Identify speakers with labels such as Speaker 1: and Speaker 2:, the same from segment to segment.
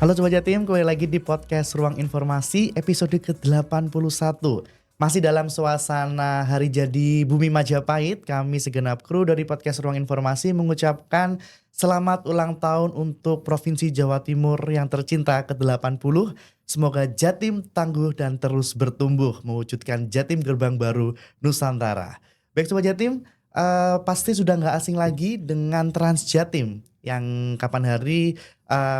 Speaker 1: Halo Sobat Jatim, kembali lagi di podcast Ruang Informasi episode ke-81. Masih dalam suasana hari jadi Bumi Majapahit, kami segenap kru dari podcast Ruang Informasi mengucapkan selamat ulang tahun untuk Provinsi Jawa Timur yang tercinta ke-80. Semoga Jatim tangguh dan terus bertumbuh mewujudkan Jatim gerbang baru Nusantara. Baik Sobat Jatim, pasti sudah gak asing lagi dengan Trans Jatim yang kapan hari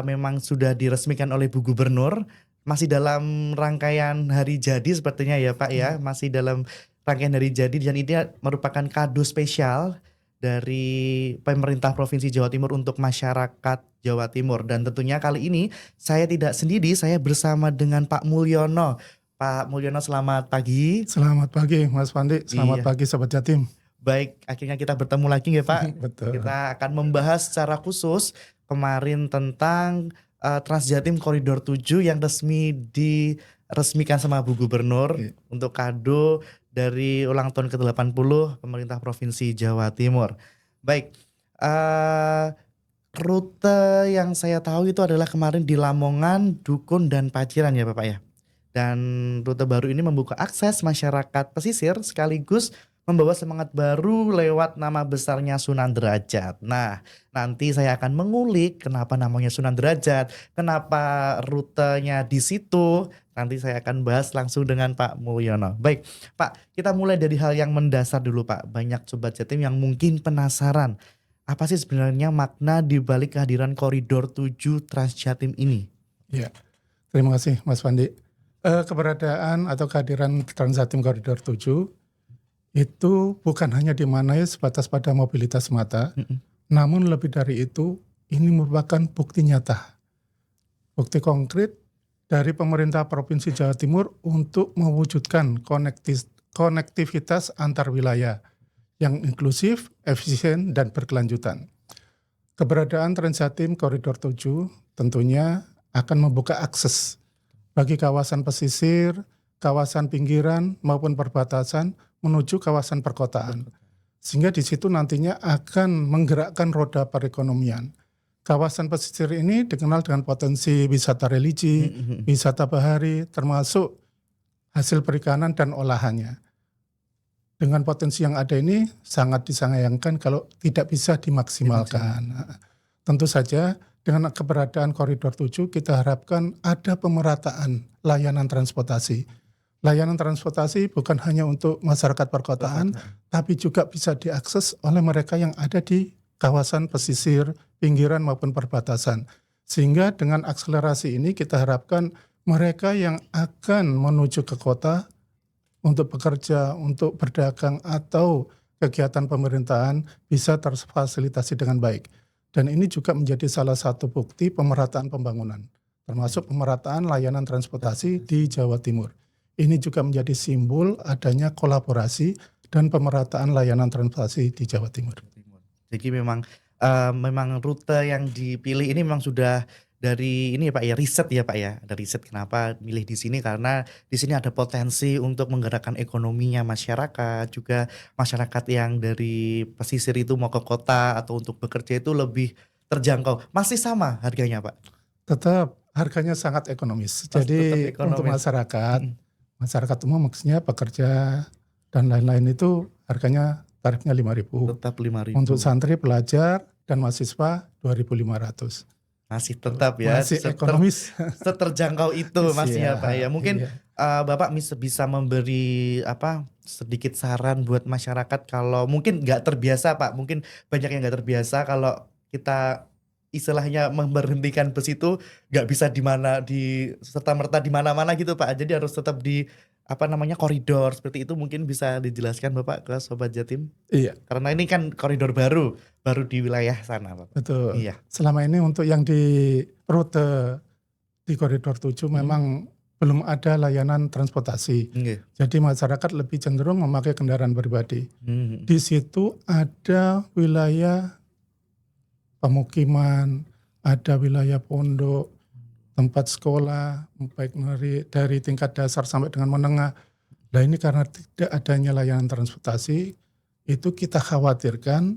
Speaker 1: memang sudah diresmikan oleh Bu Gubernur. Masih dalam rangkaian hari jadi sepertinya ya Pak ya, masih dalam rangkaian hari jadi, dan ini merupakan kado spesial dari pemerintah Provinsi Jawa Timur untuk masyarakat Jawa Timur. Dan tentunya kali ini saya tidak sendiri, saya bersama dengan Pak Mulyono. Pak Mulyono, selamat pagi.
Speaker 2: Selamat pagi Mas Pandi, selamat pagi Sobat Jatim.
Speaker 1: Baik, akhirnya kita bertemu lagi ya Pak.
Speaker 2: Betul.
Speaker 1: Kita akan membahas secara khusus kemarin tentang Trans Jatim Koridor 7 yang diresmikan sama Bu Gubernur untuk kado dari ulang tahun ke-80 pemerintah Provinsi Jawa Timur. Baik, rute yang saya tahu itu adalah kemarin di Lamongan, Dukun, dan Paciran ya Bapak ya. Dan rute baru ini membuka akses masyarakat pesisir sekaligus membawa semangat baru lewat nama besarnya Sunan Derajat. Nah, nanti saya akan mengulik kenapa namanya Sunan Derajat, kenapa rutenya di situ. Nanti saya akan bahas langsung dengan Pak Mulyono. Baik, Pak, kita mulai dari hal yang mendasar dulu Pak. Banyak Sobat Jatim yang mungkin penasaran, apa sih sebenarnya makna di balik kehadiran Koridor 7 Trans Jatim ini?
Speaker 2: Ya, terima kasih Mas Pandi. Keberadaan atau kehadiran Trans Jatim Koridor 7 itu bukan hanya dimaknai sebatas pada mobilitas semata, namun lebih dari itu, ini merupakan bukti nyata, bukti konkret dari pemerintah Provinsi Jawa Timur untuk mewujudkan konektivitas antar wilayah yang inklusif, efisien, dan berkelanjutan. Keberadaan Trans Jatim Koridor 7 tentunya akan membuka akses bagi kawasan pesisir, kawasan pinggiran maupun perbatasan menuju kawasan perkotaan. Sehingga di situ nantinya akan menggerakkan roda perekonomian. Kawasan pesisir ini dikenal dengan potensi wisata religi, wisata bahari, termasuk hasil perikanan dan olahannya. Dengan potensi yang ada ini sangat disayangkan kalau tidak bisa dimaksimalkan. Tentu saja dengan keberadaan Koridor 7 kita harapkan ada pemerataan layanan transportasi. Layanan transportasi bukan hanya untuk masyarakat perkotaan, tapi juga bisa diakses oleh mereka yang ada di kawasan pesisir, pinggiran maupun perbatasan. Sehingga dengan akselerasi ini kita harapkan mereka yang akan menuju ke kota untuk bekerja, untuk berdagang atau kegiatan pemerintahan bisa terfasilitasi dengan baik. Dan ini juga menjadi salah satu bukti pemerataan pembangunan, termasuk pemerataan layanan transportasi di Jawa Timur. Ini juga menjadi simbol adanya kolaborasi dan pemerataan layanan transportasi di Jawa Timur.
Speaker 1: Jadi memang rute yang dipilih ini memang sudah dari ini ya Pak ya, riset ya Pak ya. Ada riset kenapa milih di sini, karena di sini ada potensi untuk menggerakkan ekonominya masyarakat, juga masyarakat yang dari pesisir itu mau ke kota atau untuk bekerja itu lebih terjangkau. Masih sama harganya Pak?
Speaker 2: Tetap harganya sangat ekonomis. Jadi untuk masyarakat umum maksudnya pekerja dan lain-lain itu harganya tarifnya 5.000.
Speaker 1: Tetap 5.000.
Speaker 2: Untuk santri, pelajar, dan mahasiswa 2.500.
Speaker 1: Masih tetap ya,
Speaker 2: masih ekonomis.
Speaker 1: Seterjangkau itu masih ya Pak ya. Mungkin Bapak bisa memberi sedikit saran buat masyarakat kalau mungkin nggak terbiasa Pak. Mungkin banyak yang nggak terbiasa kalau kita istilahnya memberhentikan bus itu nggak bisa serta-merta di mana-mana gitu Pak. Jadi harus tetap di koridor seperti itu. Mungkin bisa dijelaskan Bapak ke Sobat Jatim?
Speaker 2: Iya.
Speaker 1: Karena ini kan koridor baru di wilayah sana Bapak.
Speaker 2: Betul.
Speaker 1: Iya.
Speaker 2: Selama ini untuk yang di rute di Koridor 7 memang belum ada layanan transportasi. Jadi masyarakat lebih cenderung memakai kendaraan pribadi. Di situ ada wilayah pemukiman, ada wilayah pondok, tempat sekolah, baik dari tingkat dasar sampai dengan menengah. Nah ini karena tidak adanya layanan transportasi, itu kita khawatirkan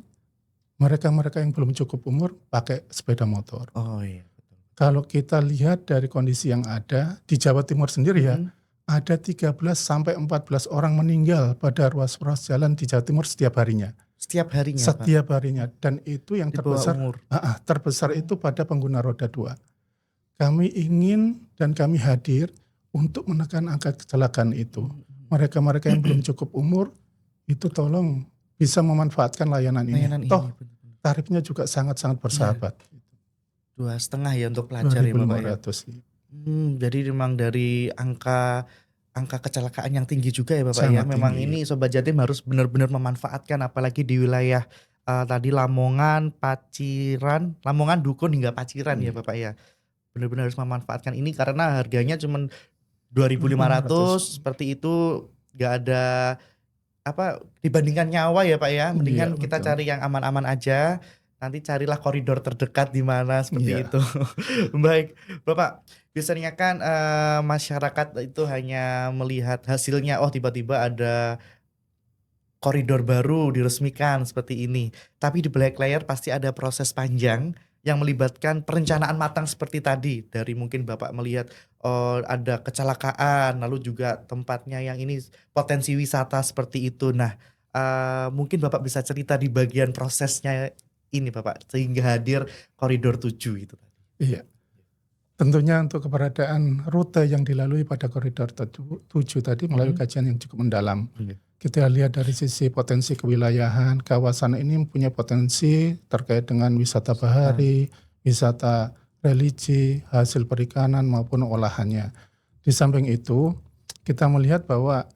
Speaker 2: mereka-mereka yang belum cukup umur pakai sepeda motor.
Speaker 1: Oh iya.
Speaker 2: Kalau kita lihat dari kondisi yang ada di Jawa Timur sendiri ya, ada 13 sampai 14 orang meninggal pada ruas-ruas jalan di Jawa Timur setiap harinya.
Speaker 1: Setiap harinya, Pak.
Speaker 2: Setiap harinya, dan itu yang
Speaker 1: Di bawah
Speaker 2: terbesar,
Speaker 1: umur.
Speaker 2: terbesar itu pada pengguna roda 2. Kami ingin dan kami hadir untuk menekan angka kecelakaan itu. Mereka-mereka yang belum cukup umur itu tolong bisa memanfaatkan layanan ini.
Speaker 1: Layanan
Speaker 2: Toh
Speaker 1: ini.
Speaker 2: tarifnya juga sangat-sangat bersahabat.
Speaker 1: 2,5 ya untuk pelajar ya Bapak ya.
Speaker 2: 2.500.
Speaker 1: Jadi memang dari angka kecelakaan yang tinggi juga ya Bapak ya.
Speaker 2: Sangat
Speaker 1: Memang
Speaker 2: tinggi.
Speaker 1: ini Sobat Jatim harus benar-benar memanfaatkan, apalagi di wilayah tadi Lamongan, Paciran, Lamongan, Dukun hingga Paciran ya Bapak ya. Benar-benar harus memanfaatkan ini karena harganya cuma 2.500 seperti itu, gak ada dibandingkan nyawa ya Pak ya. Mendingan kita
Speaker 2: betul.
Speaker 1: cari yang aman-aman aja. Nanti carilah koridor terdekat di mana seperti itu. Baik, Bapak. Biasanya kan masyarakat itu hanya melihat hasilnya, oh tiba-tiba ada koridor baru diresmikan seperti ini. Tapi di balik layar pasti ada proses panjang yang melibatkan perencanaan matang seperti tadi. Dari mungkin Bapak melihat ada kecelakaan, lalu juga tempatnya yang ini potensi wisata seperti itu. Nah, mungkin Bapak bisa cerita di bagian prosesnya ini Bapak, sehingga hadir koridor 7 itu tadi.
Speaker 2: Iya. Tentunya untuk keberadaan rute yang dilalui pada koridor 7 tadi melalui kajian yang cukup mendalam. Kita lihat dari sisi potensi kewilayahan, kawasan ini mempunyai potensi terkait dengan wisata bahari, wisata religi, hasil perikanan maupun olahannya. Di samping itu, kita melihat bahwa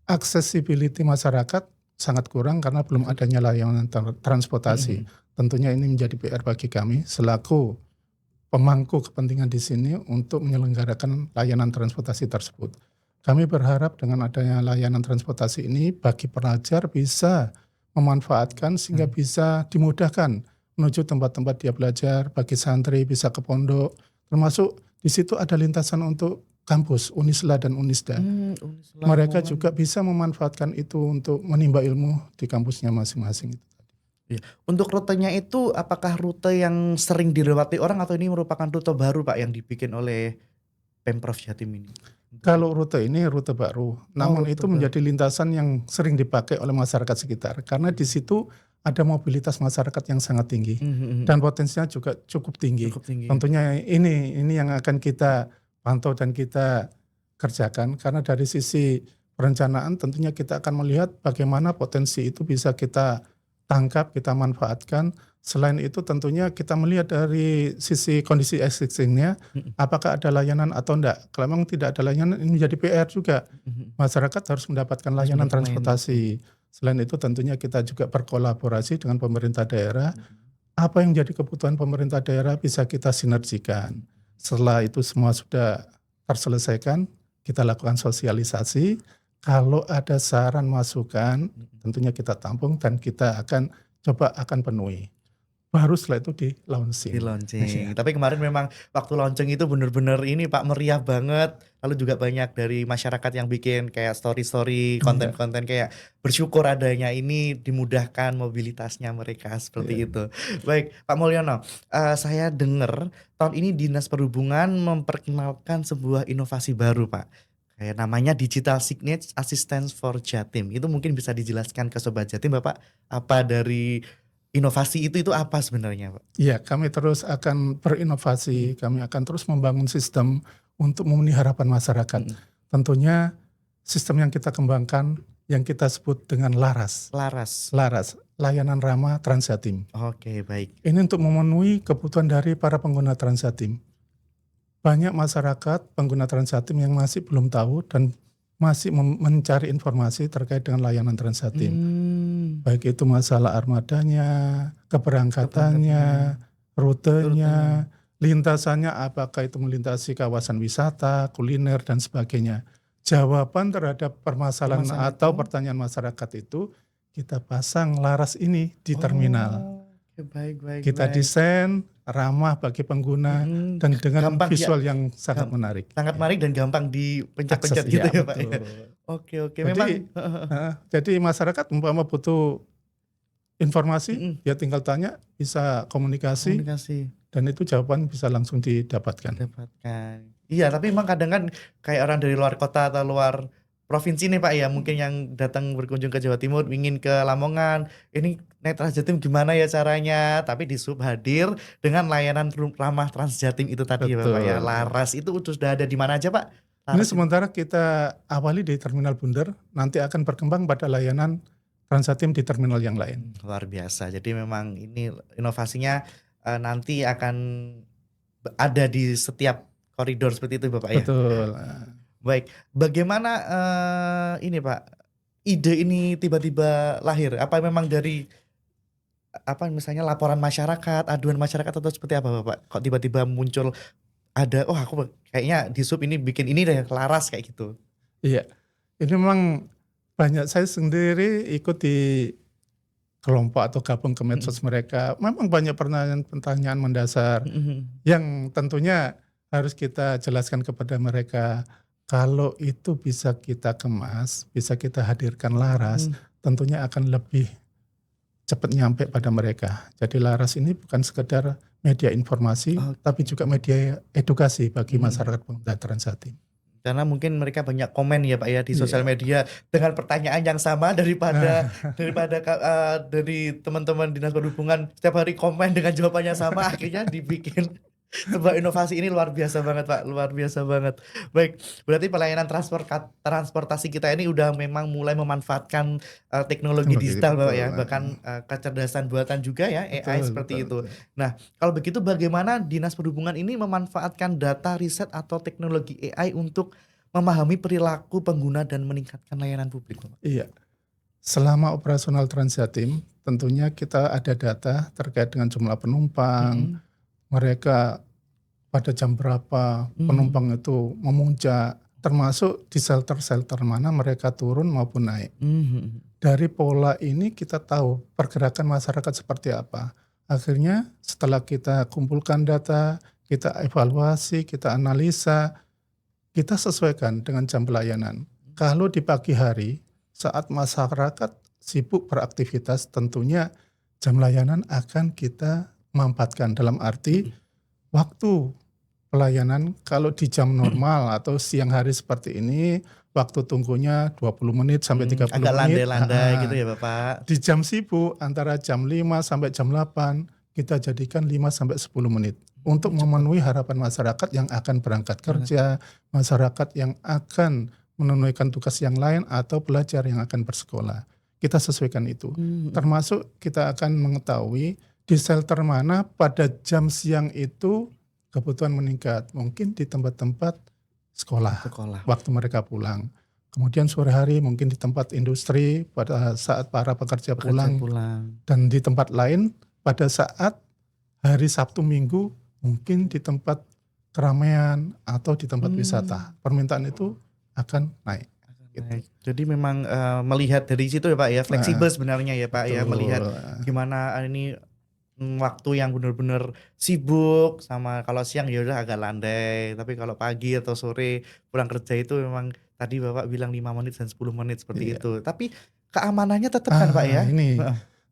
Speaker 2: accessibility masyarakat sangat kurang karena belum adanya layanan transportasi. Tentunya ini menjadi PR bagi kami selaku pemangku kepentingan di sini untuk menyelenggarakan layanan transportasi tersebut. Kami berharap dengan adanya layanan transportasi ini bagi pelajar bisa memanfaatkan sehingga bisa dimudahkan menuju tempat-tempat dia belajar, bagi santri bisa ke pondok, termasuk di situ ada lintasan untuk kampus Unisla dan Unisda. Mereka juga bisa memanfaatkan itu untuk menimba ilmu di kampusnya masing-masing.
Speaker 1: Untuk rutenya itu apakah rute yang sering dilewati orang atau ini merupakan rute baru Pak yang dibikin oleh Pemprov Jatim ini?
Speaker 2: Kalau rute ini rute baru, namun itu menjadi lintasan yang sering dipakai oleh masyarakat sekitar karena di situ ada mobilitas masyarakat yang sangat tinggi dan potensinya juga cukup tinggi. Tentunya ini yang akan kita pantau dan kita kerjakan karena dari sisi perencanaan tentunya kita akan melihat bagaimana potensi itu bisa kita tangkap, kita manfaatkan. Selain itu tentunya kita melihat dari sisi kondisi existingnya, apakah ada layanan atau enggak. Kalau memang tidak ada layanan, ini menjadi PR juga. Masyarakat harus mendapatkan layanan transportasi. Selain itu tentunya kita juga berkolaborasi dengan pemerintah daerah. Apa yang jadi kebutuhan pemerintah daerah bisa kita sinergikan. Setelah itu semua sudah terselesaikan, kita lakukan sosialisasi. Kalau ada saran masukan, tentunya kita tampung dan kita akan penuhi. Baru setelah itu di launching.
Speaker 1: Tapi kemarin memang waktu launching itu benar-benar ini Pak, meriah banget. Lalu juga banyak dari masyarakat yang bikin kayak story-story, konten-konten kayak bersyukur adanya ini dimudahkan mobilitasnya mereka seperti itu. Baik Pak Mulyono, saya dengar tahun ini Dinas Perhubungan memperkenalkan sebuah inovasi baru Pak. Kayak namanya Digital Signage Assistance for Jatim. Itu mungkin bisa dijelaskan ke Sobat Jatim Bapak, apa dari inovasi itu apa sebenarnya Pak?
Speaker 2: Iya, kami terus akan berinovasi, kami akan terus membangun sistem untuk memenuhi harapan masyarakat. Tentunya sistem yang kita kembangkan yang kita sebut dengan Laras, layanan ramah Transjatim.
Speaker 1: Oke, baik.
Speaker 2: Ini untuk memenuhi kebutuhan dari para pengguna Transjatim. Banyak masyarakat pengguna Transjatim yang masih belum tahu dan masih mencari informasi terkait dengan layanan Transjatim. Baik itu masalah armadanya, keberangkatannya, rutenya, lintasannya, apakah itu melintasi kawasan wisata, kuliner, dan sebagainya. Jawaban terhadap permasalahan atau pertanyaan masyarakat itu kita pasang Laras ini di terminal. Kita desain ramah bagi pengguna dan dengan gampang, visual yang sangat menarik.
Speaker 1: Sangat menarik dan gampang dipencet-pencet gitu ya Pak. Oke.
Speaker 2: Jadi masyarakat umpama butuh informasi, ya tinggal tanya, bisa komunikasi. dan itu jawaban bisa langsung didapatkan.
Speaker 1: Dapatkan. Iya, tapi memang kadang kan kayak orang dari luar kota atau luar provinsi nih Pak ya, mungkin yang datang berkunjung ke Jawa Timur ingin ke Lamongan, ini naik Transjatim gimana ya caranya? Tapi di Sub hadir dengan layanan ramah Transjatim itu tadi ya Bapak ya.
Speaker 2: Betul.
Speaker 1: Laras itu sudah ada di mana aja Pak?
Speaker 2: Ini
Speaker 1: Laras itu.
Speaker 2: sementara kita awali di Terminal Bundar, nanti akan berkembang pada layanan Transjatim di terminal yang lain.
Speaker 1: Luar biasa. Jadi memang ini inovasinya nanti akan ada di setiap koridor seperti itu Bapak ya.
Speaker 2: Betul.
Speaker 1: Baik, bagaimana ini Pak, ide ini tiba-tiba lahir? Apa memang dari apa misalnya laporan masyarakat, aduan masyarakat atau seperti apa Bapak? Kok tiba-tiba muncul ada, oh aku kayaknya di Sub ini bikin ini deh, Laras kayak gitu.
Speaker 2: Iya, ini memang banyak, saya sendiri ikut di kelompok atau gabung ke medsos mereka. Memang banyak pertanyaan-pertanyaan mendasar yang tentunya harus kita jelaskan kepada mereka. Kalau itu bisa kita kemas, bisa kita hadirkan Laras, tentunya akan lebih cepat nyampe pada mereka. Jadi Laras ini bukan sekedar media informasi, tapi juga media edukasi bagi masyarakat pengguna Transjatim.
Speaker 1: Karena mungkin mereka banyak komen ya Pak ya di sosial media dengan pertanyaan yang sama daripada dari teman-teman dinas perhubungan setiap hari komen dengan jawabannya sama, akhirnya dibikin sebuah inovasi. Ini luar biasa banget Pak, luar biasa banget. Baik, berarti pelayanan transportasi kita ini udah memang mulai memanfaatkan teknologi digital Bapak ya, bahkan kecerdasan buatan juga ya, AI seperti itu. Nah, kalau begitu bagaimana Dinas Perhubungan ini memanfaatkan data riset atau teknologi AI untuk memahami perilaku pengguna dan meningkatkan layanan publik Bapak?
Speaker 2: Iya, selama operasional Transjatim tentunya kita ada data terkait dengan jumlah penumpang, mereka pada jam berapa penumpang itu memuncak, termasuk di shelter-shelter mana mereka turun maupun naik. Dari pola ini kita tahu pergerakan masyarakat seperti apa. Akhirnya setelah kita kumpulkan data, kita evaluasi, kita analisa, kita sesuaikan dengan jam pelayanan. Kalau di pagi hari saat masyarakat sibuk beraktivitas, tentunya jam layanan akan kita mampatkan, dalam arti waktu pelayanan kalau di jam normal atau siang hari seperti ini waktu tunggunya 20 menit sampai 30
Speaker 1: agak
Speaker 2: menit.
Speaker 1: landai-landai gitu ya Bapak.
Speaker 2: Di jam sibuk antara jam 5 sampai jam 8 kita jadikan 5 sampai 10 menit untuk memenuhi harapan masyarakat yang akan berangkat kerja, masyarakat yang akan menunaikan tugas yang lain atau pelajar yang akan bersekolah. Kita sesuaikan itu. Termasuk kita akan mengetahui di shelter mana pada jam siang itu kebutuhan meningkat. Mungkin di tempat-tempat sekolah, waktu mereka pulang. Kemudian sore hari mungkin di tempat industri pada saat para pekerja pulang. Dan di tempat lain pada saat hari Sabtu Minggu mungkin di tempat keramaian atau di tempat wisata. Permintaan itu akan naik. Gitu.
Speaker 1: Jadi memang melihat dari situ ya Pak ya, fleksibel sebenarnya ya Pak ya, melihat gimana ini waktu yang benar-benar sibuk sama kalau siang ya udah agak landai, tapi kalau pagi atau sore pulang kerja itu memang tadi Bapak bilang 5 menit dan 10 menit seperti itu. Tapi keamanannya tetap kan Pak ya?
Speaker 2: Ini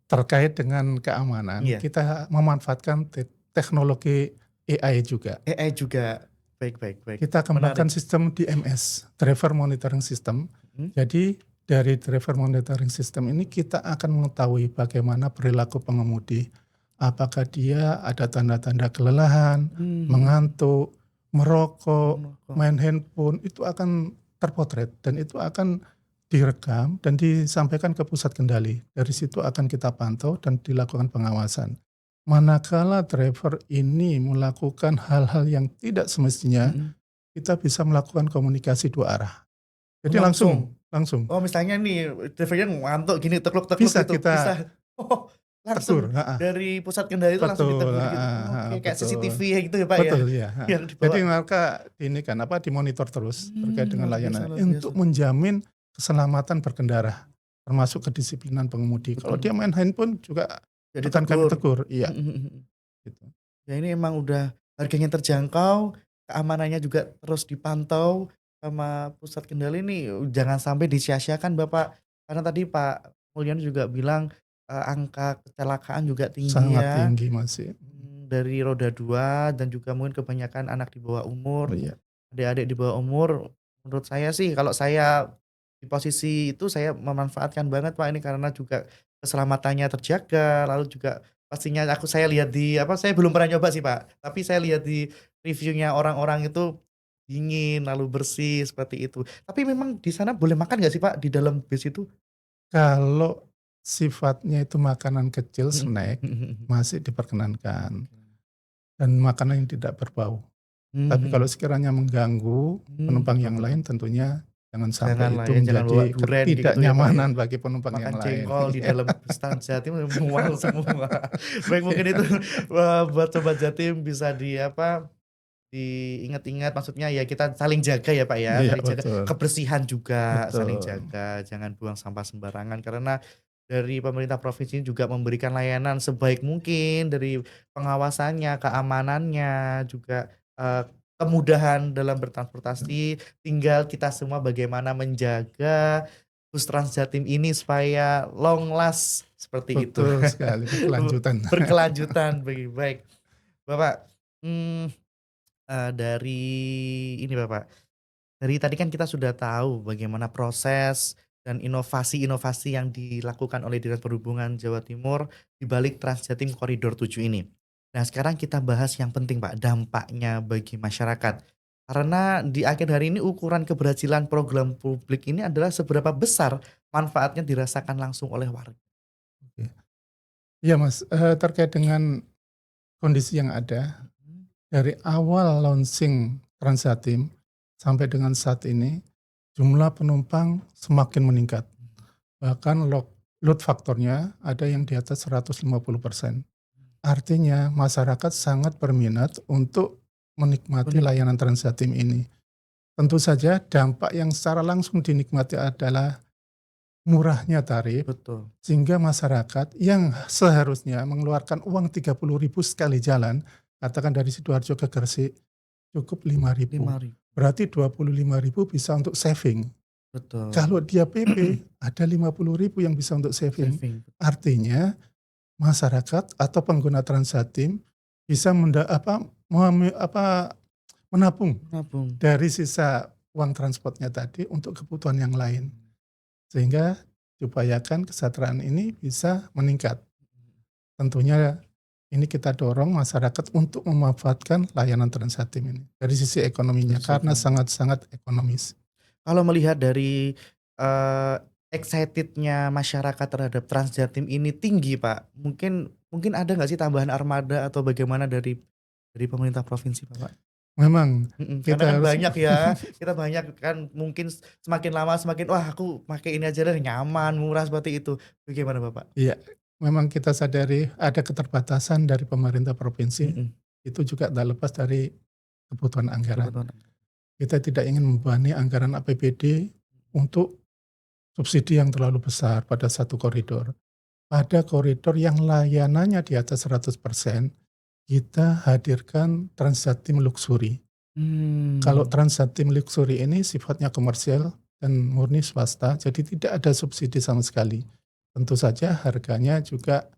Speaker 2: terkait dengan keamanan, kita memanfaatkan teknologi AI juga.
Speaker 1: AI juga. Baik.
Speaker 2: Kita kembangkan sistem DMS, Driver Monitoring System. Jadi dari Driver Monitoring System ini kita akan mengetahui bagaimana perilaku pengemudi. Apakah dia ada tanda-tanda kelelahan, mengantuk, merokok, main handphone, itu akan terpotret dan itu akan direkam dan disampaikan ke pusat kendali. Dari situ akan kita pantau dan dilakukan pengawasan. Manakala driver ini melakukan hal-hal yang tidak semestinya, kita bisa melakukan komunikasi 2 arah. Jadi langsung.
Speaker 1: Oh misalnya nih drivernya ngantuk gini, tekluk
Speaker 2: bisa
Speaker 1: gitu.
Speaker 2: Kita
Speaker 1: langsung
Speaker 2: tegur,
Speaker 1: dari pusat kendali itu langsung ditegur gitu. Kayak CCTV gitu ya Pak ya.
Speaker 2: Betul ya. Jadi mereka ini kan dimonitor terus terkait dengan layanan untuk menjamin keselamatan berkendara, termasuk kedisiplinan pengemudi. Kalau dia main handphone juga akan kami tegur. Iya. Gitu.
Speaker 1: Ya ini emang udah harganya terjangkau, keamanannya juga terus dipantau sama pusat kendali ini, jangan sampai disia-siakan Bapak. Karena tadi Pak Mulyono juga bilang angka kecelakaan juga tinggi.
Speaker 2: Sangat tinggi masih.
Speaker 1: dari roda 2 dan juga mungkin kebanyakan anak di bawah umur,
Speaker 2: Oh iya.
Speaker 1: adik-adik di bawah umur, menurut saya sih kalau saya di posisi itu saya memanfaatkan banget Pak ini karena juga keselamatannya terjaga, lalu juga pastinya saya lihat di saya belum pernah nyoba sih Pak, tapi saya lihat di reviewnya orang-orang itu dingin, lalu bersih seperti itu. Tapi memang di sana boleh makan nggak sih Pak di dalam bis itu?
Speaker 2: Kalau sifatnya itu makanan kecil,
Speaker 1: Mhm,
Speaker 2: snack,
Speaker 1: mhm mhm.
Speaker 2: masih diperkenankan dan makanan yang tidak berbau.
Speaker 1: Mmm,
Speaker 2: Tapi kalau
Speaker 1: mhm.
Speaker 2: sekiranya mengganggu penumpang
Speaker 1: Betul
Speaker 2: yang
Speaker 1: betul.
Speaker 2: lain tentunya jangan sampai
Speaker 1: Janganlah
Speaker 2: itu
Speaker 1: ya, jangan bawa
Speaker 2: menjadi
Speaker 1: duren kayak gitu ya, Pak, ya.
Speaker 2: ketidaknyamanan bagi penumpang yang
Speaker 1: Makan
Speaker 2: lain.
Speaker 1: jengkol di
Speaker 2: Iya,
Speaker 1: dalam bus Transjatim mual semua. Baik mungkin itu, buat sobat Jatim bisa diingat-ingat maksudnya ya kita saling jaga ya, Pak, ya,
Speaker 2: iya
Speaker 1: saling jaga.
Speaker 2: betul,
Speaker 1: Kebersihan juga saling
Speaker 2: betul,
Speaker 1: jaga, jangan buang sampah sembarangan karena dari pemerintah provinsi juga memberikan layanan sebaik mungkin dari pengawasannya, keamanannya, juga, kemudahan dalam bertransportasi. Tinggal kita semua bagaimana menjaga bus Transjatim ini supaya long last seperti itu.
Speaker 2: betul sekali, berkelanjutan.
Speaker 1: Berkelanjutan, baik. Bapak, mmm dari ini Bapak, dari tadi kan kita sudah tahu bagaimana proses dan inovasi-inovasi yang dilakukan oleh Dinas Perhubungan Jawa Timur di balik Transjatim Koridor 7 ini. Nah sekarang kita bahas yang penting Pak, dampaknya bagi masyarakat. Karena di akhir hari ini ukuran keberhasilan program publik ini adalah seberapa besar manfaatnya dirasakan langsung oleh warga.
Speaker 2: Oke. Iya Mas, terkait dengan kondisi yang ada,
Speaker 1: Mhm,
Speaker 2: dari awal launching Transjatim sampai dengan saat ini, jumlah penumpang semakin meningkat. Bahkan load faktornya ada yang di atas 150%. Artinya masyarakat sangat berminat untuk menikmati
Speaker 1: unik,
Speaker 2: layanan Transjatim ini. Tentu saja dampak yang secara langsung dinikmati adalah murahnya tarif,
Speaker 1: betul,
Speaker 2: sehingga masyarakat yang seharusnya mengeluarkan uang 30.000 sekali jalan, katakan dari Sidoarjo ke Gresik, cukup 5.000.
Speaker 1: 5.000
Speaker 2: Berarti 25.000 bisa untuk saving.
Speaker 1: betul,
Speaker 2: Kalau dia PP, ada 50.000 yang bisa untuk saving.
Speaker 1: saving,
Speaker 2: Artinya masyarakat atau pengguna Transjatim bisa menabung
Speaker 1: menabung.
Speaker 2: dari sisa uang transportnya tadi untuk kebutuhan yang lain. Sehingga diupayakan kesejahteraan ini bisa meningkat. Tentunya ini kita dorong masyarakat untuk memanfaatkan layanan Transjatim ini dari sisi ekonominya
Speaker 1: Dari
Speaker 2: karena
Speaker 1: ekonomi.
Speaker 2: sangat-sangat ekonomis.
Speaker 1: Kalau melihat dari, eee, excited-nya masyarakat terhadap Transjatim ini tinggi, Pak. Mungkin mungkin ada nggak sih tambahan armada atau bagaimana dari pemerintah provinsi, Bapak?
Speaker 2: Memang
Speaker 1: Mhm, karena
Speaker 2: kita
Speaker 1: kan
Speaker 2: harus
Speaker 1: banyak ya, kita banyak kan mungkin semakin lama semakin, "Wah aku pakai ini aja deh nyaman, murah," seperti itu. Bagaimana, Bapak?
Speaker 2: iya, memang kita sadari ada keterbatasan dari pemerintah provinsi,
Speaker 1: Mhm,
Speaker 2: itu juga tak lepas dari kebutuhan anggaran.
Speaker 1: kebetulan.
Speaker 2: Kita tidak ingin membebani anggaran APBD untuk subsidi yang terlalu besar pada satu koridor. Pada koridor yang layanannya di atas 100%, kita hadirkan Transjatim Luxury. Kalau
Speaker 1: Mmm,
Speaker 2: Transjatim Luxury ini sifatnya komersial dan murni swasta, jadi tidak ada subsidi sama sekali. Tentu saja harganya juga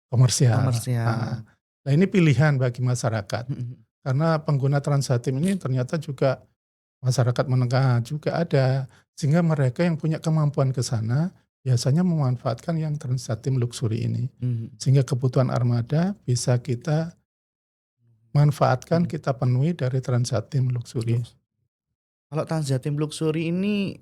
Speaker 2: komersial.
Speaker 1: komersial.
Speaker 2: Nah ini pilihan bagi masyarakat.
Speaker 1: Mhm mhm.
Speaker 2: Karena pengguna Transjatim ini ternyata juga masyarakat menengah juga ada. Sehingga mereka yang punya kemampuan ke sana biasanya memanfaatkan yang Transjatim Luxury ini.
Speaker 1: Mhm.
Speaker 2: Sehingga kebutuhan armada bisa kita manfaatkan,
Speaker 1: Mhm.
Speaker 2: kita penuhi dari Transjatim Luxury.
Speaker 1: Kalau Transjatim Luxury ini,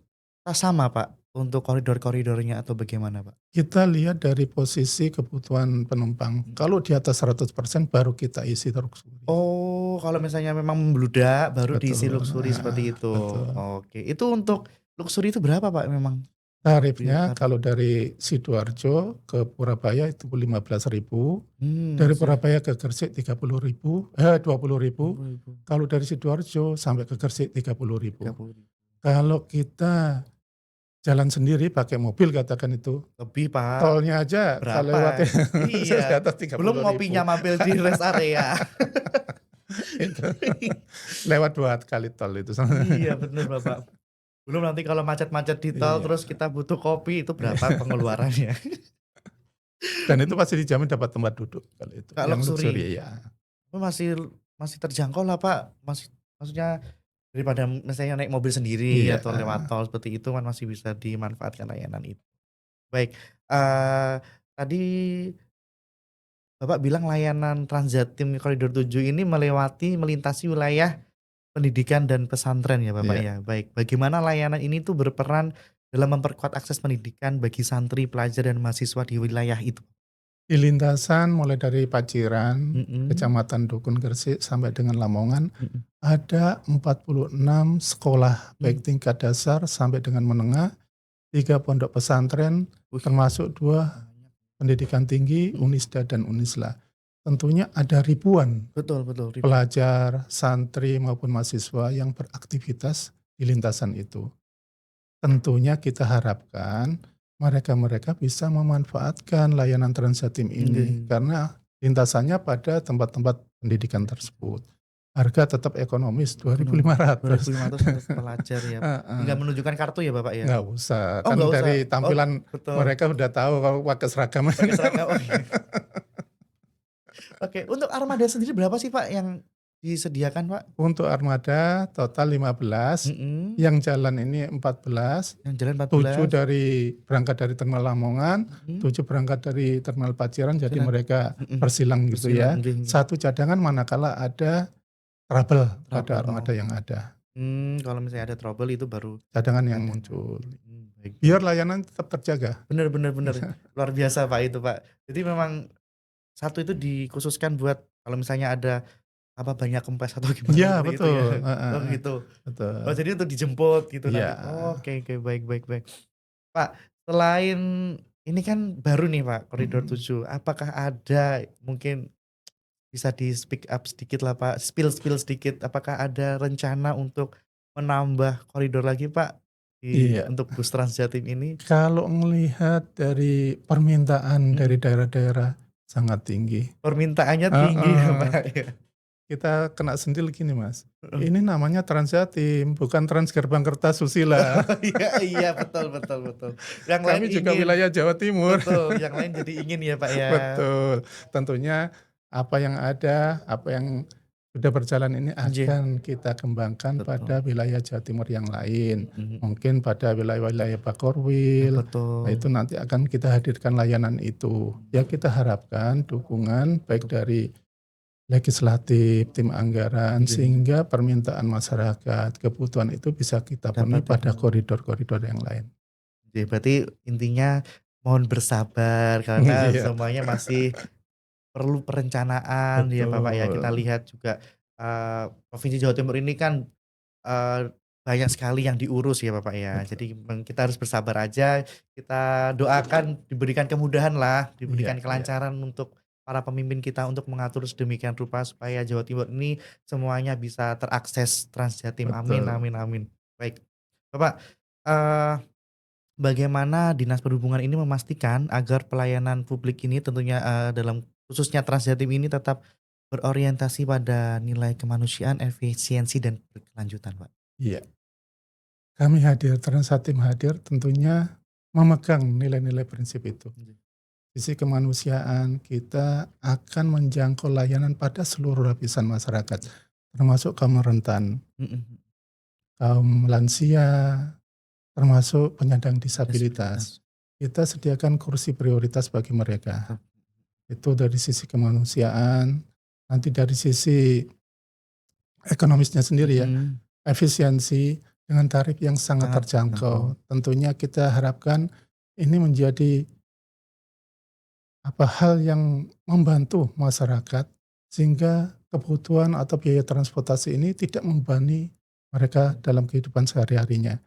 Speaker 1: sama Pak, untuk koridor-koridornya atau bagaimana Pak?
Speaker 2: Kita lihat dari posisi kebutuhan penumpang.
Speaker 1: Mhm.
Speaker 2: Kalau di atas 100% baru kita isi Luxury.
Speaker 1: Oh, kalau misalnya memang membludak baru diisi
Speaker 2: Betul,
Speaker 1: Luxury seperti itu.
Speaker 2: betul.
Speaker 1: Oke, itu untuk Luxury itu berapa Pak memang? Untuk biaya
Speaker 2: Tarifnya
Speaker 1: tarif?
Speaker 2: kalau dari Sidoarjo ke Purabaya itu 15.000, dari
Speaker 1: Masih
Speaker 2: Purabaya ke Gresik 30.000, 20.000.
Speaker 1: 20.000,
Speaker 2: Kalau dari Sidoarjo sampai ke Gresik 30.000.
Speaker 1: 30.000.
Speaker 2: Kalau kita jalan sendiri pakai mobil katakan itu,
Speaker 1: Lebih Pak,
Speaker 2: tolnya aja kalau lewatnya
Speaker 1: berapa?
Speaker 2: di
Speaker 1: Iya,
Speaker 2: atas
Speaker 1: belum
Speaker 2: 30.000.
Speaker 1: ngopinya mampir di rest area.
Speaker 2: Itu lewat 2 kali tol itu.
Speaker 1: Iya bener Bapak. Belum nanti kalau macet-macet di tol
Speaker 2: Iya,
Speaker 1: terus kita butuh kopi itu berapa
Speaker 2: iya.
Speaker 1: pengeluarannya.
Speaker 2: Dan itu pasti dijamin dapat tempat duduk kalau itu,
Speaker 1: Kak
Speaker 2: yang
Speaker 1: Luxury.
Speaker 2: luxury ya.
Speaker 1: masih masih terjangkau lah Pak, maksudnya daripada misalnya naik mobil sendiri
Speaker 2: Iya,
Speaker 1: atau lewat tol seperti itu kan masih bisa dimanfaatkan layanan itu. Baik, tadi Bapak bilang layanan Transjatim Koridor 7 ini melintasi wilayah pendidikan dan pesantren ya Bapak
Speaker 2: iya.
Speaker 1: ya? Baik, bagaimana layanan ini tuh berperan dalam memperkuat akses pendidikan bagi santri, pelajar, dan mahasiswa di wilayah itu?
Speaker 2: Di lintasan mulai dari Paciran,
Speaker 1: Mhm,
Speaker 2: Kecamatan Dukun Gresik sampai dengan Lamongan,
Speaker 1: mhm.
Speaker 2: ada 46 sekolah
Speaker 1: Mmm,
Speaker 2: baik tingkat dasar sampai dengan menengah, 3 pondok pesantren,
Speaker 1: wih,
Speaker 2: termasuk 2
Speaker 1: banyak.
Speaker 2: pendidikan tinggi,
Speaker 1: Mhm,
Speaker 2: Unisda dan Unisla. Tentunya ada ribuan
Speaker 1: betul betul,
Speaker 2: pelajar, santri maupun mahasiswa yang beraktivitas di lintasan itu. Tentunya kita harapkan mereka-mereka bisa memanfaatkan layanan Transjatim ini
Speaker 1: nggih.
Speaker 2: karena lintasannya pada tempat-tempat pendidikan tersebut. Harga tetap ekonomis
Speaker 1: Ekonomi,
Speaker 2: 2.500.
Speaker 1: 2.500 untuk pelajar ya,
Speaker 2: Heeh,
Speaker 1: tinggal menunjukkan kartu ya Bapak ya?
Speaker 2: nggak usah,
Speaker 1: Oh
Speaker 2: kan
Speaker 1: nggak usah?
Speaker 2: dari
Speaker 1: Oh
Speaker 2: tampilan
Speaker 1: betul,
Speaker 2: mereka udah tahu kalau pakai seragam.
Speaker 1: pakai seragam, oh iya. Oke, untuk armada sendiri berapa sih Pak yang disediakan Pak?
Speaker 2: Untuk armada total 15,
Speaker 1: Mhm,
Speaker 2: yang jalan ini 14,
Speaker 1: yang jalan
Speaker 2: 7
Speaker 1: 14,
Speaker 2: berangkat dari Terminal Lamongan,
Speaker 1: mhm,
Speaker 2: 7 berangkat dari Terminal Paciran, jadi
Speaker 1: jalan,
Speaker 2: mereka
Speaker 1: mhm,
Speaker 2: bersilang gitu
Speaker 1: bersilang,
Speaker 2: ya.
Speaker 1: nggih nggih,
Speaker 2: Satu cadangan manakala ada trouble pada
Speaker 1: trouble, oh,
Speaker 2: armada yang ada,
Speaker 1: kalau misalnya ada trouble itu baru
Speaker 2: cadangan yang
Speaker 1: cadangan,
Speaker 2: muncul.
Speaker 1: baik baik.
Speaker 2: Biar layanan tetap terjaga.
Speaker 1: Bener bener bener, luar biasa Pak itu Pak. Jadi memang satu itu dikhususkan buat kalau misalnya ada, apa, banyak kempes atau gimana
Speaker 2: Iya
Speaker 1: seperti itu ya?
Speaker 2: betul,
Speaker 1: Oh
Speaker 2: heeh,
Speaker 1: gitu? Oh
Speaker 2: betul.
Speaker 1: jadi untuk dijemput gitu
Speaker 2: Iya,
Speaker 1: nanti? Oke oke, baik baik baik. Pak, selain ini kan baru nih Pak, Koridor
Speaker 2: mhm.
Speaker 1: 7, apakah ada mungkin bisa di-speak up sedikit lah Pak, spill-spill sedikit, apakah ada rencana untuk menambah koridor lagi Pak,
Speaker 2: Iya.
Speaker 1: untuk bus Transjatim ini?
Speaker 2: Kalau melihat dari permintaan dari
Speaker 1: Mhm,
Speaker 2: daerah-daerah sangat tinggi.
Speaker 1: permintaannya tinggi ya
Speaker 2: Heeh.
Speaker 1: Pak ya?
Speaker 2: Kita kena sentil gini Mas,
Speaker 1: Heeh.
Speaker 2: ini namanya Transjatim bukan Trans Gerbang Kertasusila.
Speaker 1: Oh iya iya, betul betul betul. Yang lain
Speaker 2: Kami juga
Speaker 1: ingin,
Speaker 2: wilayah Jawa Timur.
Speaker 1: betul, yang lain jadi ingin ya Pak ya?
Speaker 2: Betul. Tentunya apa yang ada, apa yang sudah berjalan ini
Speaker 1: Nggih,
Speaker 2: akan kita kembangkan
Speaker 1: betul,
Speaker 2: pada wilayah Jawa Timur yang lain.
Speaker 1: mhm mhm,
Speaker 2: Mungkin pada wilayah-wilayah
Speaker 1: nah
Speaker 2: Bakorwil, nah itu
Speaker 1: betul,
Speaker 2: nanti akan kita hadirkan layanan itu. Ya kita harapkan dukungan baik
Speaker 1: untuk
Speaker 2: dari legislatif, tim anggaran,
Speaker 1: nggih,
Speaker 2: sehingga permintaan masyarakat, kebutuhan itu bisa kita penuhi
Speaker 1: dapat
Speaker 2: pada
Speaker 1: dipenuhi.
Speaker 2: koridor-koridor yang lain.
Speaker 1: Oke, berarti intinya mohon bersabar karena
Speaker 2: Iya,
Speaker 1: semuanya masih perlu perencanaan ya Bapak ya. Kita
Speaker 2: betul.
Speaker 1: lihat juga, Provinsi Jawa Timur ini kan, banyak sekali yang diurus ya Bapak ya.
Speaker 2: Betul.
Speaker 1: Jadi kita harus bersabar aja, kita doakan diberikan kemudahan lah,
Speaker 2: Iya,
Speaker 1: diberikan
Speaker 2: iya,
Speaker 1: kelancaran untuk para pemimpin kita untuk mengatur sedemikian rupa supaya Jawa Timur ini semuanya bisa terakses Transjatim. Amin
Speaker 2: betul.
Speaker 1: amin amin. Baik, Bapak, eee bagaimana Dinas Perhubungan ini memastikan agar pelayanan publik ini tentunya, dalam khususnya Transjatim ini tetap berorientasi pada nilai kemanusiaan, efisiensi, dan berkelanjutan, Pak?
Speaker 2: Iya, kami hadir, Transjatim hadir tentunya memegang nilai-nilai prinsip itu.
Speaker 1: Oke.
Speaker 2: Sisi kemanusiaan kita akan menjangkau layanan pada seluruh lapisan masyarakat, termasuk kaum rentan,
Speaker 1: Mhm mhm.
Speaker 2: kaum lansia, termasuk penyandang disabilitas.
Speaker 1: Disabilitas.
Speaker 2: Kita sediakan kursi prioritas bagi mereka.
Speaker 1: Mantap.
Speaker 2: Itu dari sisi kemanusiaan, nanti dari sisi ekonomisnya sendiri ya,
Speaker 1: Mhm.
Speaker 2: efisiensi dengan tarif yang sangat
Speaker 1: Sangat terjangkau.
Speaker 2: terjangkau. Tentunya kita harapkan ini menjadi hal yang membantu masyarakat sehingga kebutuhan atau biaya transportasi ini tidak membebani mereka dalam kehidupan sehari-harinya.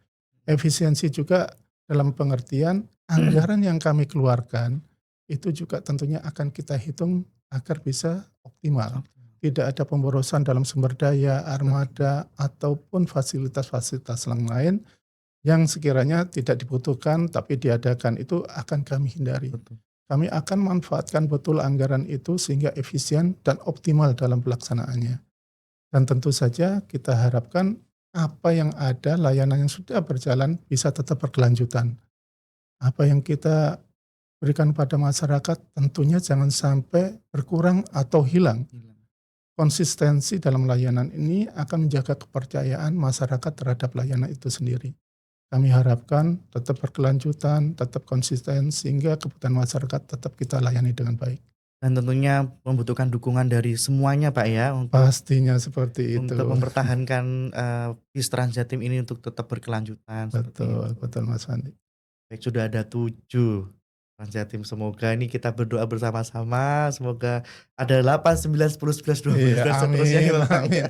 Speaker 2: Efisiensi juga dalam pengertian anggaran yang kami keluarkan itu juga tentunya akan kita hitung agar bisa optimal.
Speaker 1: Oke.
Speaker 2: Tidak ada pemborosan dalam sumber daya, armada, ataupun fasilitas-fasilitas yang lain yang sekiranya tidak dibutuhkan tapi diadakan itu akan kami hindari.
Speaker 1: Betul.
Speaker 2: Kami akan manfaatkan betul anggaran itu sehingga efisien dan optimal dalam pelaksanaannya. Dan tentu saja kita harapkan apa yang ada, layanan yang sudah berjalan bisa tetap berkelanjutan. Apa yang kita berikan pada masyarakat tentunya jangan sampai berkurang atau hilang.
Speaker 1: Hilang.
Speaker 2: konsistensi dalam layanan ini akan menjaga kepercayaan masyarakat terhadap layanan itu sendiri. Kami harapkan tetap berkelanjutan, tetap konsisten sehingga kebutuhan masyarakat tetap kita layani dengan baik.
Speaker 1: Dan tentunya membutuhkan dukungan dari semuanya Pak ya
Speaker 2: Pastinya seperti itu.
Speaker 1: untuk mempertahankan bis Transjatim ini untuk tetap berkelanjutan.
Speaker 2: Betul Mas Fandi.
Speaker 1: Baik, sudah ada 7 Transjatim. Semoga ini kita berdoa bersama-sama. Semoga ada 8, 9, 10, 11, 12
Speaker 2: Iya,
Speaker 1: dan seterusnya ya Bapak.
Speaker 2: amin.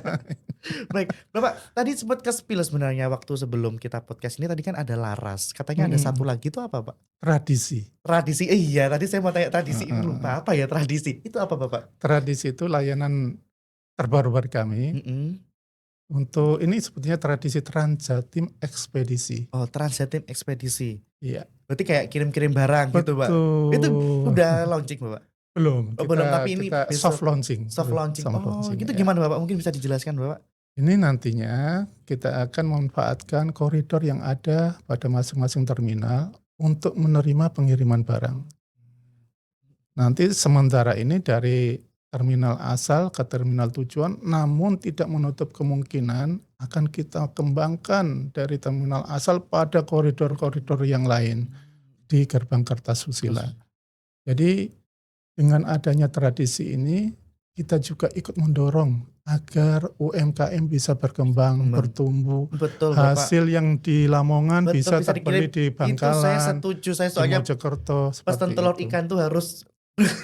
Speaker 1: Baik, Bapak tadi sempat ke-spill sebenarnya waktu sebelum kita podcast ini tadi kan ada laras. Katanya ada satu lagi itu apa Pak?
Speaker 2: Tradisi.
Speaker 1: Tradisi. Iya, tadi saya mau tanya tradisi ini lupa apa ya tradisi? Itu apa Bapak?
Speaker 2: Tradisi itu layanan terbaru dari kami. Untuk ini sebetulnya tradisi Transjatim Ekspedisi.
Speaker 1: Oh, Transjatim Ekspedisi.
Speaker 2: Iya.
Speaker 1: Berarti kayak kirim-kirim barang gitu Pak. Itu udah launching Bapak?
Speaker 2: Belum.
Speaker 1: Belum, tapi ini
Speaker 2: kita
Speaker 1: besok
Speaker 2: soft launching.
Speaker 1: Soft launching. Gitu
Speaker 2: ya.
Speaker 1: gimana Bapak? Mungkin bisa dijelaskan Bapak?
Speaker 2: Ini nantinya kita akan memanfaatkan koridor yang ada pada masing-masing terminal untuk menerima pengiriman barang. Nanti sementara ini dari terminal asal ke terminal tujuan, namun tidak menutup kemungkinan akan kita kembangkan dari terminal asal pada koridor-koridor yang lain di Gerbang Kertasusila. Jadi dengan adanya tradisi ini, kita juga ikut mendorong agar UMKM bisa berkembang, bertumbuh.
Speaker 1: Betul, Bapak.
Speaker 2: Hasil yang di Lamongan bisa terbeli di Bangkalan.
Speaker 1: Itu saya setuju, saya soalnya
Speaker 2: di Mojokerto.
Speaker 1: Pesan telur ikan tuh harus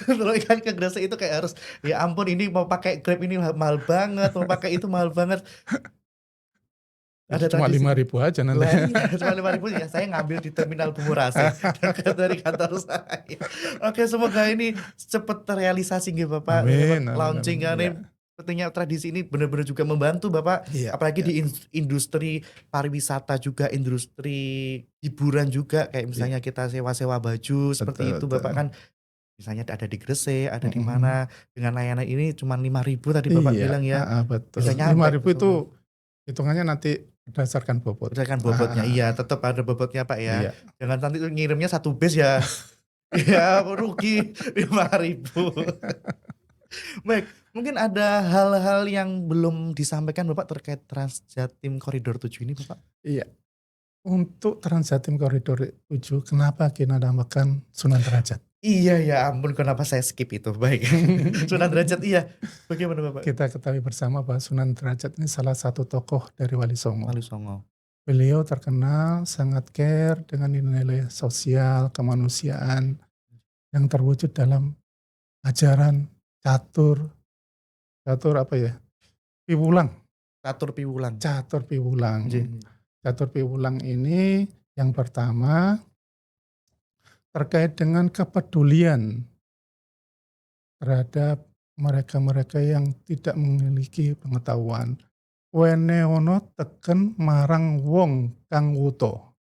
Speaker 1: telur ikan ke Gresik itu kayak harus ya ampun ini mau pakai Grab ini mahal banget, mau pakai itu mahal banget.
Speaker 2: Ada cuma 5.000 aja nanti.
Speaker 1: Iya, cuma 5.000 ya. Saya ngambil di terminal Bumurase dari kantor saya. Oke, semoga ini cepat terrealisasi gitu Bapak. Launching ini sepertinya tradisi ini benar-benar juga membantu Bapak.
Speaker 2: Iya,
Speaker 1: apalagi di industri pariwisata juga, industri hiburan juga kayak misalnya kita sewa-sewa baju seperti itu Bapak kan. Misalnya ada di Gresik, ada di mana dengan layanan ini cuma 5.000 tadi Bapak bilang ya.
Speaker 2: Betul. 5.000 itu hitungannya nanti berdasarkan bobot.
Speaker 1: Berdasarkan bobotnya, iya tetap ada bobotnya Pak ya.
Speaker 2: Iya.
Speaker 1: Jangan nanti ngirimnya satu bis ya, ya rugi 5.000. Baik, mungkin ada hal-hal yang belum disampaikan Bapak terkait Transjatim Koridor 7 ini Bapak?
Speaker 2: Iya. Untuk Transjatim Koridor 7, kenapa kita namakan Sunan Derajat?
Speaker 1: Iya ya ampun, kenapa saya skip itu? Baik, Sunan Derajat iya. Bagaimana Bapak?
Speaker 2: Kita ketahui bersama bahwa Sunan Derajat ini salah satu tokoh dari Wali Songo.
Speaker 1: Wali Songo.
Speaker 2: Beliau terkenal sangat care dengan nilai-nilai sosial, kemanusiaan yang terwujud dalam ajaran catur apa ya? Piwulang.
Speaker 1: Catur Piwulang.
Speaker 2: Catur Piwulang. Catur Piwulang ini yang pertama terkait dengan kepedulian terhadap mereka-mereka yang tidak memiliki pengetahuan. Wene ono teken marang wong kang wuto.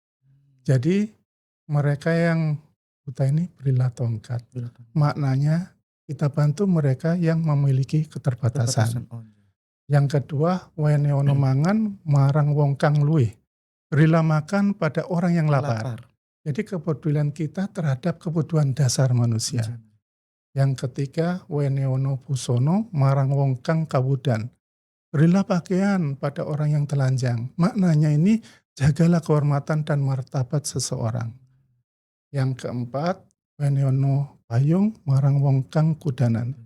Speaker 2: Jadi mereka yang buta ini berilah tongkat. Maknanya kita bantu mereka yang memiliki keterbatasan. Yang kedua, wene ono mangan marang wong kang luwih. Berilah makan pada orang yang lapar. Jadi kepedulian kita terhadap kebutuhan dasar manusia. Yang ketiga, wene ono busono marang wong kang kawudan. Berilah pakaian pada orang yang telanjang. Maknanya ini jagalah kehormatan dan martabat seseorang. Yang keempat, wene ono payung marang wong kang kudanan.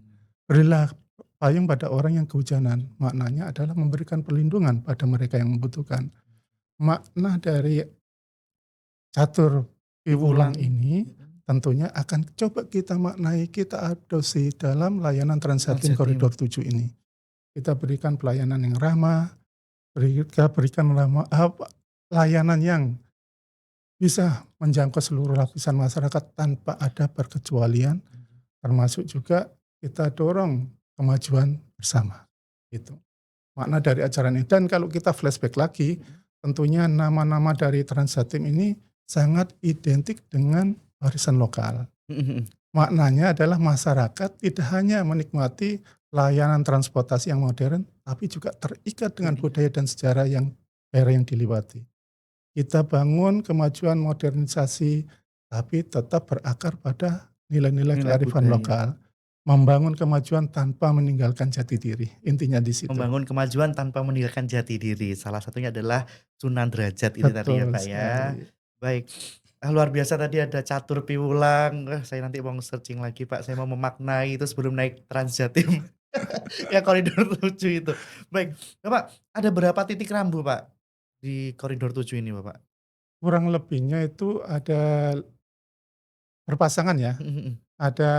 Speaker 2: Berilah payung pada orang yang kehujanan. Maknanya adalah memberikan perlindungan pada mereka yang membutuhkan. Makna dari Catur Piwulang ini tentunya akan coba kita maknai, kita adopsi dalam layanan Transjatim Koridor 7 ini. Kita berikan pelayanan yang ramah, berikan layanan yang bisa menjangkau seluruh lapisan masyarakat tanpa ada perkecualian, termasuk juga kita dorong kemajuan bersama. Itu makna dari acara ini. Dan kalau kita flashback lagi, tentunya nama-nama dari Transjatim ini sangat identik dengan warisan lokal. Maknanya adalah masyarakat tidak hanya menikmati layanan transportasi yang modern, tapi juga terikat dengan budaya dan sejarah yang daerah yang dilewati. Kita bangun kemajuan modernisasi, tapi tetap berakar pada nilai-nilai kearifan lokal. membangun kemajuan tanpa meninggalkan jati diri. Intinya di situ.
Speaker 1: Membangun kemajuan tanpa meninggalkan jati diri. Salah satunya adalah Sunan Derajat ini tadi ya
Speaker 2: Betul
Speaker 1: Pak ya.
Speaker 2: sekali.
Speaker 1: Baik. Luar biasa tadi ada catur piwulang. Saya nanti mau searching lagi Pak. Saya mau memaknai itu sebelum naik Transjatim. Ya koridor 7 itu. Baik. Bapak, ada berapa titik rambu Pak di koridor 7 ini Bapak?
Speaker 2: Kurang lebihnya itu ada berpasangan ya.
Speaker 1: Mhm mhm.
Speaker 2: Ada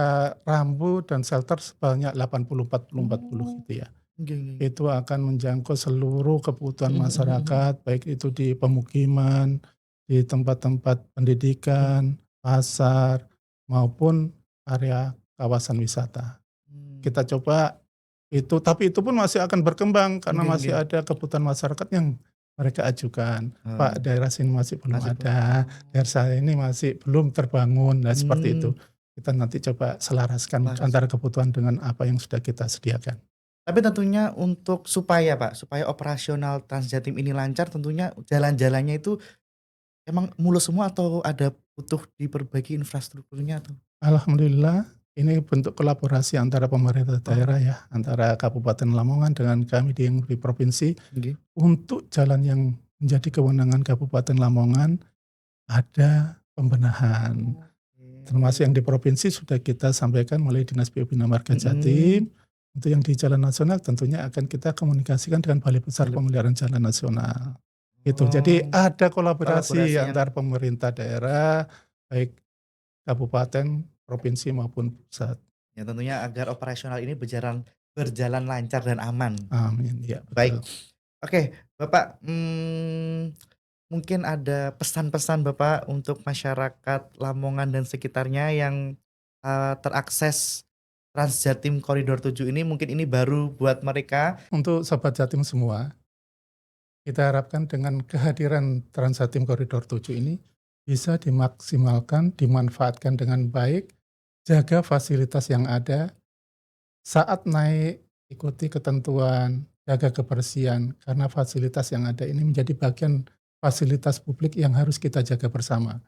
Speaker 2: rambu dan shelter sebanyak 80, 40, 40 gitu ya.
Speaker 1: Oke oke.
Speaker 2: Itu akan menjangkau seluruh kebutuhan
Speaker 1: Mhm mhm mhm.
Speaker 2: masyarakat, baik itu di pemukiman, di tempat-tempat pendidikan, pasar, maupun area kawasan wisata.
Speaker 1: Mmm.
Speaker 2: Kita coba itu, tapi itu pun masih akan berkembang karena
Speaker 1: Oke
Speaker 2: masih
Speaker 1: oke.
Speaker 2: ada kebutuhan masyarakat yang mereka ajukan. Pak,
Speaker 1: Oh,
Speaker 2: daerah sini masih belum
Speaker 1: masih belum
Speaker 2: ada, daerah saya ini masih belum terbangun, nah seperti itu.
Speaker 1: mmm,
Speaker 2: Kita nanti coba selaraskan
Speaker 1: laras.
Speaker 2: antara kebutuhan dengan apa yang sudah kita sediakan.
Speaker 1: Tapi tentunya untuk supaya Pak, supaya operasional Transjatim ini lancar tentunya jalan-jalannya itu emang mulus semua atau ada butuh diperbaiki infrastrukturnya atau
Speaker 2: Alhamdulillah ini bentuk kolaborasi antara pemerintah
Speaker 1: oh,
Speaker 2: daerah ya, antara Kabupaten Lamongan dengan kami di provinsi
Speaker 1: nggih.
Speaker 2: untuk jalan yang menjadi kewenangan Kabupaten Lamongan ada pembenahan. Termasuk yang
Speaker 1: Oke.
Speaker 2: di provinsi sudah kita sampaikan mulai Dinas PU Bina Marga
Speaker 1: Mhm.
Speaker 2: Jatim. Untuk yang di jalan nasional tentunya akan kita komunikasikan dengan Balai Besar
Speaker 1: Balep
Speaker 2: Pemeliharaan Jalan Nasional. Gitu. Jadi
Speaker 1: oh,
Speaker 2: ada kolaborasi
Speaker 1: kolaborasi yang
Speaker 2: antar pemerintah daerah, baik kabupaten, provinsi maupun pusat.
Speaker 1: ya tentunya agar operasional ini berjalan lancar dan aman.
Speaker 2: Amin, ya
Speaker 1: Baik,
Speaker 2: betul.
Speaker 1: oke Bapak, mungkin ada pesan-pesan Bapak untuk masyarakat Lamongan dan sekitarnya yang, terakses Transjatim Koridor 7 ini mungkin ini baru buat mereka.
Speaker 2: Untuk Sobat Jatim semua, kita harapkan dengan kehadiran Transjatim Koridor 7 ini bisa dimaksimalkan, dimanfaatkan dengan baik, jaga fasilitas yang ada, saat naik ikuti ketentuan, jaga kebersihan, karena fasilitas yang ada ini menjadi bagian fasilitas publik yang harus kita jaga bersama.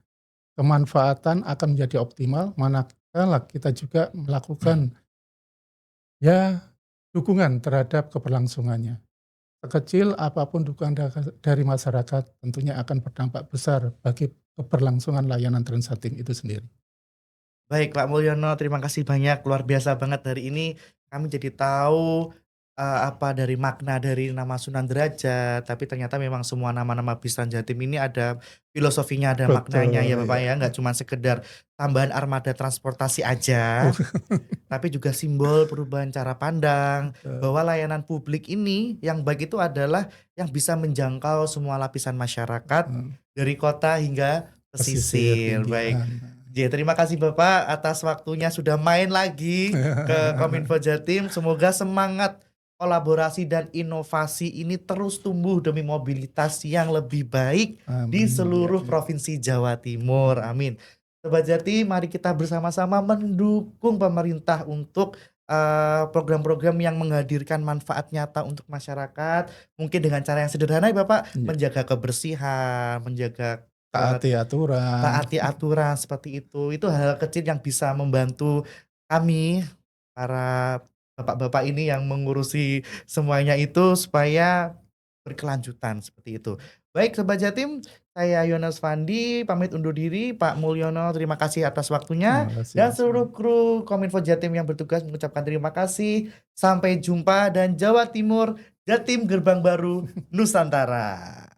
Speaker 2: Kemanfaatan akan menjadi optimal manakala kita juga melakukan ya dukungan terhadap keberlangsungannya. Sekecil apapun dukungan dari masyarakat tentunya akan berdampak besar bagi keberlangsungan layanan Transjatim itu sendiri.
Speaker 1: Baik Pak Mulyono, terima kasih banyak, luar biasa banget hari ini kami jadi tahu, apa dari makna dari nama Sunan Derajat, tapi ternyata memang semua nama-nama bis Jatim ini ada filosofinya, ada maknanya ya
Speaker 2: Betul,
Speaker 1: Bapak
Speaker 2: ya.
Speaker 1: ya, nggak cuma sekedar tambahan armada transportasi aja, tapi juga simbol perubahan cara pandang,
Speaker 2: Betul.
Speaker 1: bahwa layanan publik ini yang baik itu adalah yang bisa menjangkau semua lapisan masyarakat,
Speaker 2: Hmm,
Speaker 1: dari kota hingga
Speaker 2: pesisir,
Speaker 1: pesisir. Baik.
Speaker 2: pinggiran.
Speaker 1: Ya, terima kasih Bapak atas waktunya sudah main lagi ke Kominfo Jatim. Semoga semangat kolaborasi dan inovasi ini terus tumbuh demi mobilitas yang lebih baik di
Speaker 2: Amin, ya,
Speaker 1: seluruh
Speaker 2: ya.
Speaker 1: provinsi Jawa Timur. Amin. Sobat Jatim, mari kita bersama-sama mendukung pemerintah untuk program-program yang menghadirkan manfaat nyata untuk masyarakat. Mungkin dengan cara yang sederhana ya Bapak,
Speaker 2: Ya,
Speaker 1: menjaga kebersihan, menjaga
Speaker 2: taati aturan.
Speaker 1: taati aturan seperti itu hal-hal kecil yang bisa membantu kami, para bapak-bapak ini yang mengurusi semuanya itu supaya berkelanjutan seperti itu. Baik Sobat Jatim, saya Yones Fandi pamit undur diri, Pak Mulyono terima kasih atas waktunya
Speaker 2: Terima kasih
Speaker 1: dan
Speaker 2: Mas
Speaker 1: seluruh
Speaker 2: Fandi.
Speaker 1: kru Kominfo Jatim yang bertugas mengucapkan terima kasih. Sampai jumpa dan Jawa Timur, Jatim Gerbang Baru Nusantara.